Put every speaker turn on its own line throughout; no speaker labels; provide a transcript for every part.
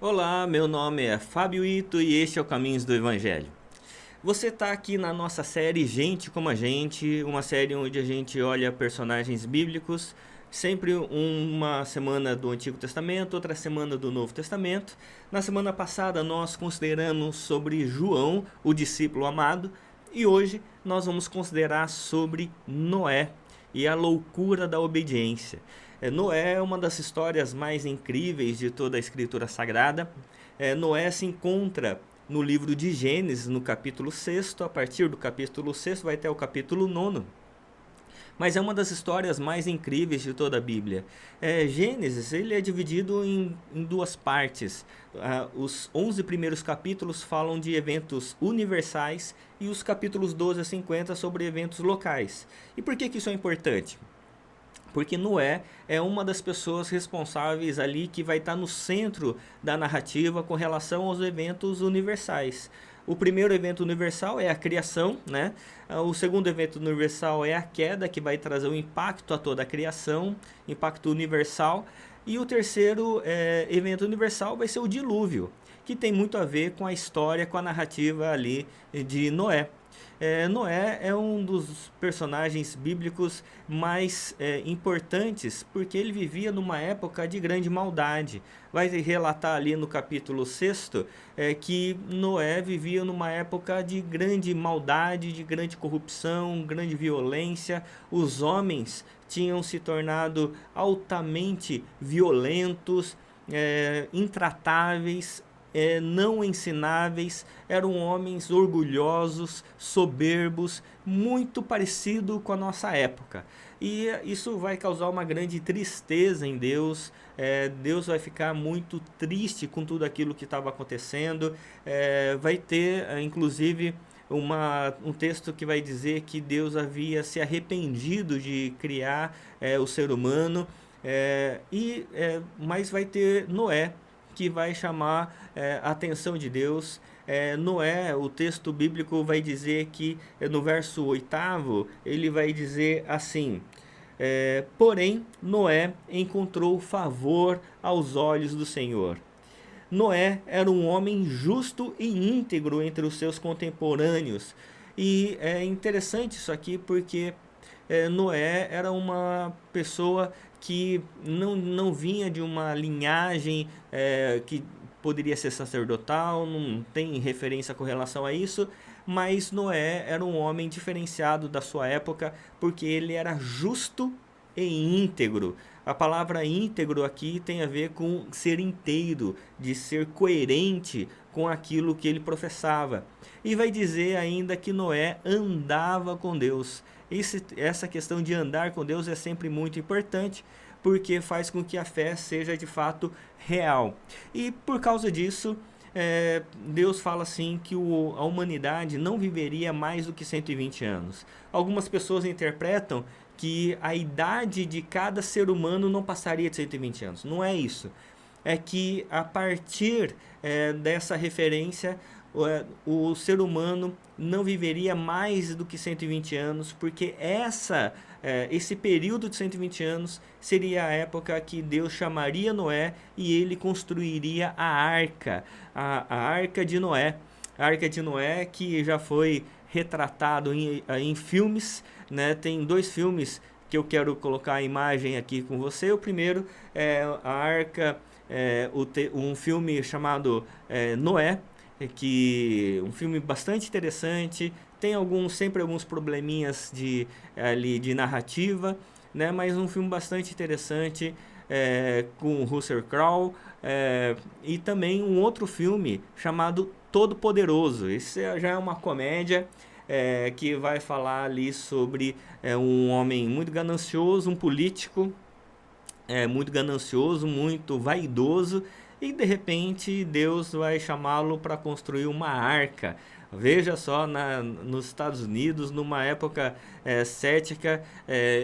Olá, meu nome é Fábio Ito e este é o Caminhos do Evangelho. Você está aqui na nossa série Gente como a Gente, uma série onde a gente olha personagens bíblicos, sempre uma semana do Antigo Testamento, outra semana do Novo Testamento. Na semana passada nós consideramos sobre João, o discípulo amado, e hoje nós vamos considerar sobre Noé e a loucura da obediência. Noé é uma das histórias mais incríveis de toda a Escritura Sagrada. Noé se encontra no livro de Gênesis, no capítulo 6º, a partir do capítulo 6º vai até o capítulo 9º. Mas é uma das histórias mais incríveis de toda a Bíblia. Gênesis ele é dividido em duas partes. Os 11 primeiros capítulos falam de eventos universais e os capítulos 12 a 50 sobre eventos locais. E por que isso é importante? Porque Noé é uma das pessoas responsáveis ali que vai estar no centro da narrativa com relação aos eventos universais. O primeiro evento universal é a criação, né? O segundo evento universal é a queda, que vai trazer um impacto a toda a criação, impacto universal. E o terceiro evento universal vai ser o dilúvio, que tem muito a ver com a história, com a narrativa ali de Noé. Noé é um dos personagens bíblicos mais importantes porque ele vivia numa época de grande maldade. Vai relatar ali no capítulo 6º que Noé vivia numa época de grande maldade, de grande corrupção, grande violência. Os homens tinham se tornado altamente violentos, intratáveis, não ensináveis, eram homens orgulhosos, soberbos, muito parecido com a nossa época. E isso vai causar uma grande tristeza em Deus. Deus vai ficar muito triste com tudo aquilo que estava acontecendo. Vai ter, inclusive, um texto que vai dizer que Deus havia se arrependido de criar o ser humano, mas vai ter Noé, que vai chamar a atenção de Deus. Noé, o texto bíblico vai dizer que no verso 8º, ele vai dizer assim: porém Noé encontrou favor aos olhos do Senhor. Noé era um homem justo e íntegro entre os seus contemporâneos. E é interessante isso aqui porque Noé era uma pessoa que não vinha de uma linhagem que poderia ser sacerdotal, não tem referência com relação a isso, mas Noé era um homem diferenciado da sua época porque ele era justo e íntegro. A palavra íntegro aqui tem a ver com ser inteiro, de ser coerente com aquilo que ele professava. E vai dizer ainda que Noé andava com Deus. Essa questão de andar com Deus é sempre muito importante, porque faz com que a fé seja de fato real. E por causa disso, Deus fala assim que a humanidade não viveria mais do que 120 anos. Algumas pessoas interpretam que a idade de cada ser humano não passaria de 120 anos. Não é isso. É que a partir dessa referência, o ser humano não viveria mais do que 120 anos, porque esse período de 120 anos seria a época que Deus chamaria Noé e ele construiria a arca, a arca de Noé. A arca de Noé que já foi retratado em filmes, né? Tem 2 filmes que eu quero colocar a imagem aqui com você. O primeiro é a arca, um filme chamado Noé, um filme bastante interessante. Tem sempre alguns probleminhas de narrativa, né? Mas um filme bastante interessante, com Russell Crowe, e também um outro filme chamado Todo-Poderoso. Esse já é uma comédia que vai falar ali sobre um homem muito ganancioso, um político muito ganancioso, muito vaidoso, e de repente Deus vai chamá-lo para construir uma arca. Veja só, nos Estados Unidos, numa época cética,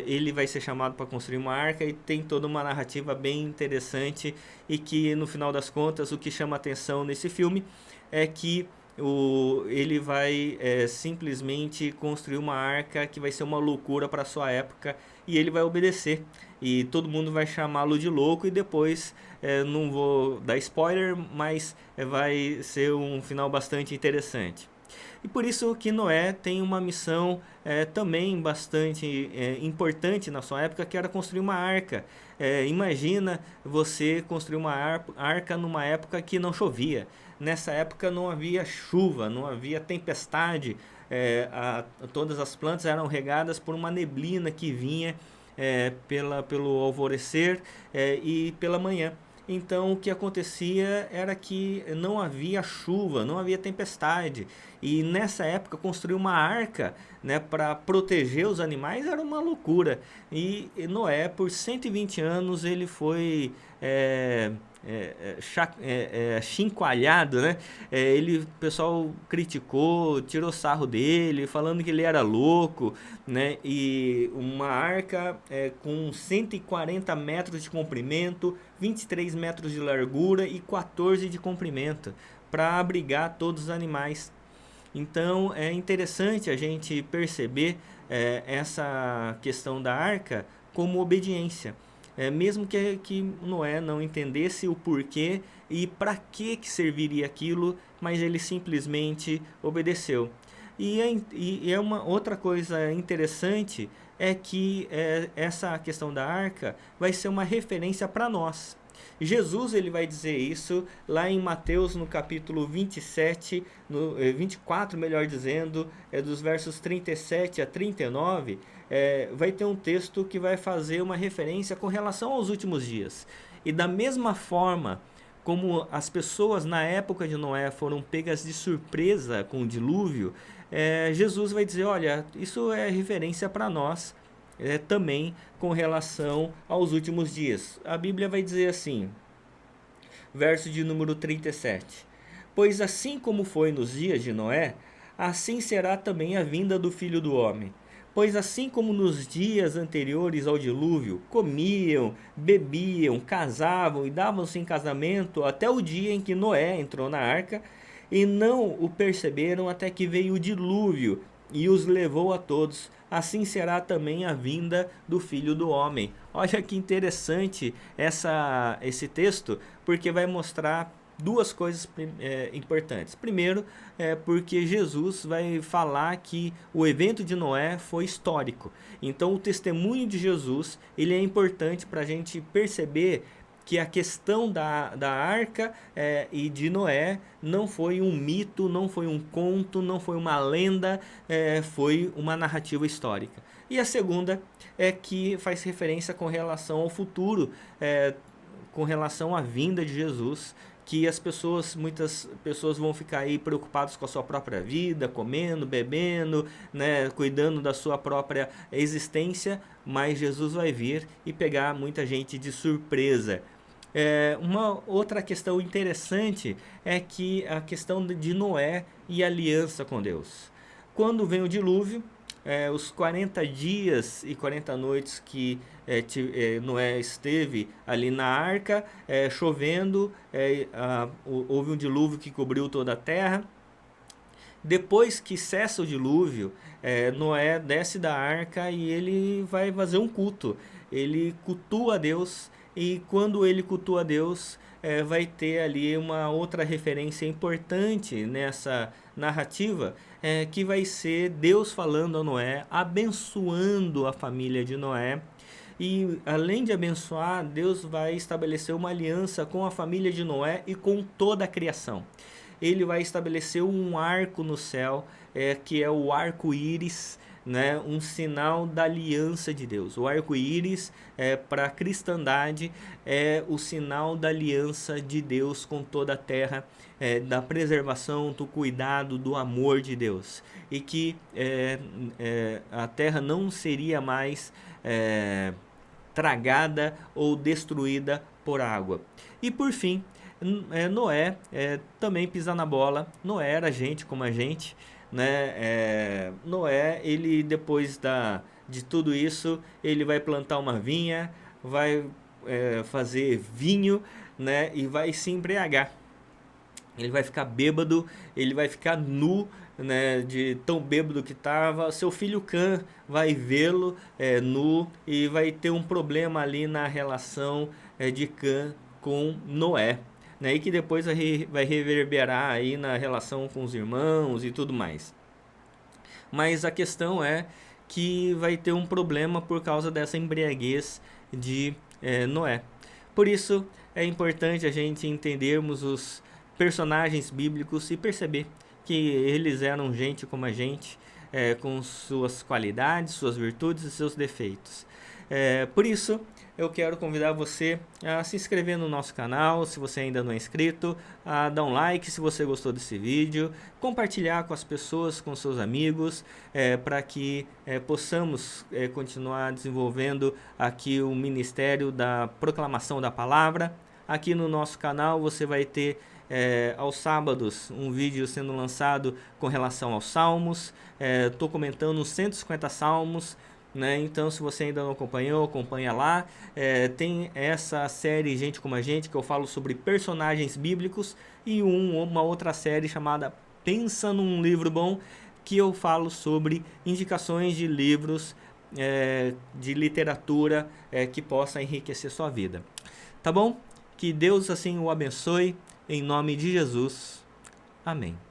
ele vai ser chamado para construir uma arca e tem toda uma narrativa bem interessante e que, no final das contas, o que chama atenção nesse filme é que ele vai simplesmente construir uma arca que vai ser uma loucura para sua época, e ele vai obedecer. E todo mundo vai chamá-lo de louco, e depois, não vou dar spoiler, mas vai ser um final bastante interessante. E por isso que Noé tem uma missão também bastante importante na sua época, que era construir uma arca. Imagina você construir uma arca numa época que não chovia. Nessa época não havia chuva, não havia tempestade. Todas as plantas eram regadas por uma neblina que vinha pelo alvorecer e pela manhã. Então o que acontecia era que não havia chuva, não havia tempestade. E nessa época construir uma arca, né, para proteger os animais era uma loucura. E Noé, por 120 anos, ele foi chincoalhado, né? O pessoal criticou, tirou sarro dele, falando que ele era louco, né? E uma arca com 140 metros de comprimento, 23 metros de largura e 14 de comprimento, para abrigar todos os animais. Então é interessante a gente perceber essa questão da arca como obediência. Mesmo que Noé não entendesse o porquê e para que serviria aquilo, mas ele simplesmente obedeceu. E uma outra coisa interessante é que essa questão da arca vai ser uma referência para nós. Jesus ele vai dizer isso lá em Mateus no capítulo 27, 24 melhor dizendo, dos versos 37 a 39, vai ter um texto que vai fazer uma referência com relação aos últimos dias. E da mesma forma como as pessoas na época de Noé foram pegas de surpresa com o dilúvio, Jesus vai dizer, olha, isso é referência para nós, também com relação aos últimos dias. A Bíblia vai dizer assim, verso de número 37, pois assim como foi nos dias de Noé, assim será também a vinda do Filho do Homem. Pois assim como nos dias anteriores ao dilúvio, comiam, bebiam, casavam e davam-se em casamento até o dia em que Noé entrou na arca, e não o perceberam até que veio o dilúvio e os levou a todos, assim será também a vinda do Filho do Homem. Olha que interessante esse texto, porque vai mostrar duas coisas importantes. Primeiro, porque Jesus vai falar que o evento de Noé foi histórico. Então, o testemunho de Jesus ele é importante para a gente perceber que a questão da arca e de Noé não foi um mito, não foi um conto, não foi uma lenda, foi uma narrativa histórica. E a segunda é que faz referência com relação ao futuro, com relação à vinda de Jesus, que muitas pessoas vão ficar aí preocupadas com a sua própria vida, comendo, bebendo, né, cuidando da sua própria existência, mas Jesus vai vir e pegar muita gente de surpresa. Uma outra questão interessante é que a questão de Noé e aliança com Deus. Quando vem o dilúvio, os 40 dias e 40 noites que Noé esteve ali na arca, chovendo, houve um dilúvio que cobriu toda a terra. Depois que cessa o dilúvio, Noé desce da arca e ele vai fazer um culto. Ele cultua a Deus, e quando ele cultua a Deus, vai ter ali uma outra referência importante nessa narrativa, que vai ser Deus falando a Noé, abençoando a família de Noé. E além de abençoar, Deus vai estabelecer uma aliança com a família de Noé e com toda a criação. Ele vai estabelecer um arco no céu, que é o arco-íris, né, um sinal da aliança de Deus. O arco-íris, para a cristandade, é o sinal da aliança de Deus com toda a terra, da preservação, do cuidado, do amor de Deus. E que a terra não seria mais tragada ou destruída por água. E por fim, Noé também pisa na bola. Noé era gente como a gente, né? Noé, ele depois de tudo isso, ele vai plantar uma vinha, vai fazer vinho, né? E vai se embriagar. ele vai ficar bêbado, ele vai ficar nu, né, de tão bêbado que estava. Seu filho Cã vai vê-lo nu e vai ter um problema ali na relação de Cã com Noé, né, e que depois vai reverberar aí na relação com os irmãos e tudo mais. Mas a questão é que vai ter um problema por causa dessa embriaguez de Noé. Por isso é importante a gente entendermos os personagens bíblicos e perceber que eles eram gente como a gente, com suas qualidades, suas virtudes e seus defeitos. Por isso, eu quero convidar você a se inscrever no nosso canal, se você ainda não é inscrito, a dar um like se você gostou desse vídeo, compartilhar com as pessoas, com seus amigos, para que possamos continuar desenvolvendo aqui o ministério da proclamação da palavra. Aqui no nosso canal você vai ter aos sábados um vídeo sendo lançado com relação aos salmos. Estou comentando os 150 salmos, né? Então, se você ainda não acompanhou, acompanha lá. Tem essa série Gente Como a Gente, que eu falo sobre personagens bíblicos, e uma outra série chamada Pensa Num Livro Bom, que eu falo sobre indicações de livros de literatura que possa enriquecer sua vida. Tá bom? Que Deus assim o abençoe, em nome de Jesus. Amém.